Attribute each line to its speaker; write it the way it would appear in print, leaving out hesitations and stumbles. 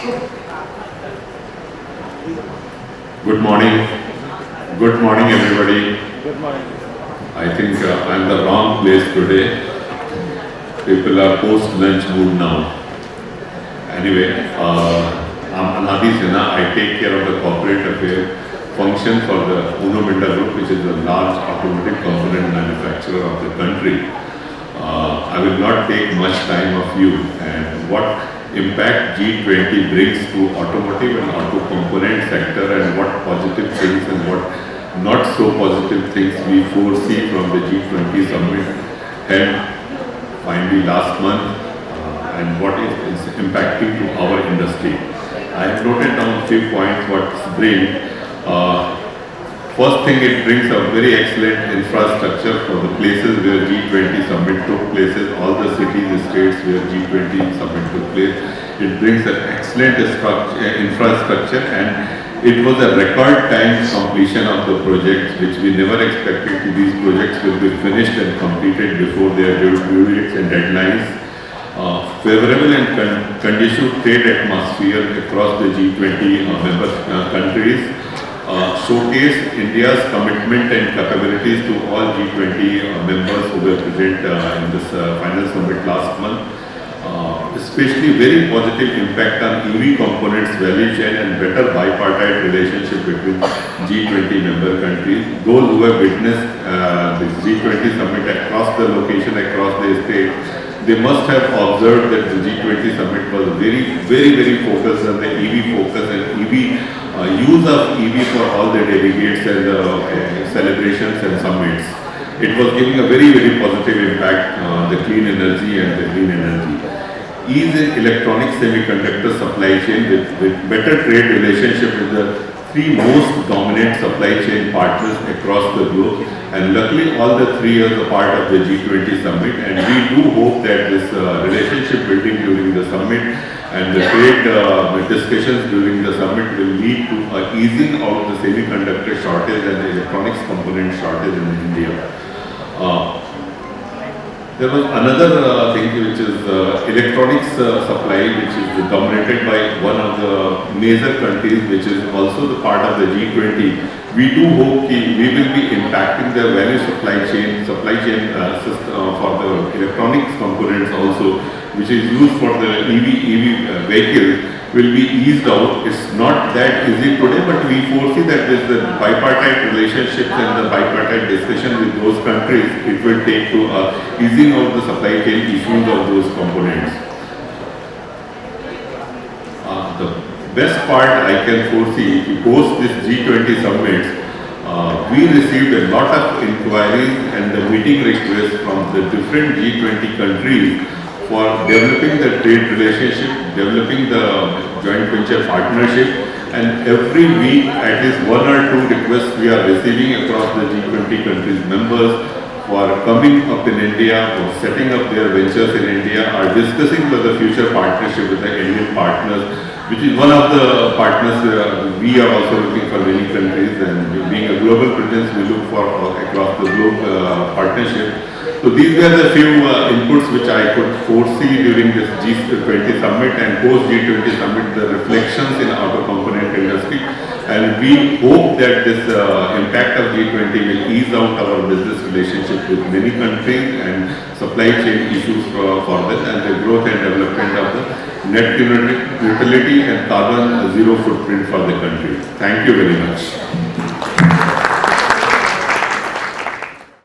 Speaker 1: Good morning. Good morning, everybody.
Speaker 2: Good morning.
Speaker 1: I think I'm the wrong place today. People are post-lunch mood now. Anyway, I'm Anadi Sinha. I take care of the corporate affairs function for the Uno Minda Group, which is the large automotive component manufacturer of the country. I will not take much time of you, and what impact G20 brings to automotive and auto component sector, and what positive things and what not so positive things we foresee from the G20 summit held finally last month, and what is impacting to our industry. I have noted down a few points what it's bring. First thing, it brings a very excellent infrastructure for the places where G20 summit took places, all the cities, states where G20 summit took place. It brings an excellent infrastructure, and it was a record time completion of the projects, which we never expected. These projects will be finished and completed before their due dates and deadlines. Favorable and conducive trade atmosphere across the G20 member countries. Showcase India's commitment and capabilities to all G20 members who were present in this final summit last month. Especially very positive impact on EV components value chain and better bipartite relationship between G20 member countries. Those who have witnessed this G20 summit across the location, across the state, they must have observed that the G20 summit was very focused on the EV focus and EV use of EV for all the delegates and celebrations and summits. It was giving a very positive impact on the clean energy and the green energy. Ease in electronic semiconductor supply chain with better trade relationship with the three most dominant supply chain partners across the globe, and luckily all the three are a part of the G20 summit, and we do hope that this relationship building during the summit and the trade discussions during the summit will lead to easing out the semiconductor shortage and the electronics component shortage in India. There was another thing, which is electronics supply, which is dominated by one of the major countries, which is also the part of the G20. We do hope we will be impacting the value supply chain system for the electronics components also, which is used for the EV vehicles, will be eased out. It's not that easy today, but we foresee that with the bipartite relationships and the bipartite discussion with those countries, it will take to easing out the supply chain issues of those components. The best part I can foresee, to post this G20 summit, we received a lot of inquiries and the meeting requests from the different G20 countries for developing the trade relationship, developing the joint venture partnership, and every week at least one or two requests we are receiving across the G20 countries members for coming up in India or setting up their ventures in India, or discussing with the future partnership with the Indian partners, which is one of the partners we are also looking for many countries, and being a global presence we look for across the globe partnership. So these were the few inputs which I could foresee during this G20 summit and post G20 summit, the reflections in auto component industry, and we hope that this impact of G20 will ease out our business relationship with many countries and supply chain issues for them, and the growth and development of the net neutrality and carbon zero footprint for the country. Thank you very much.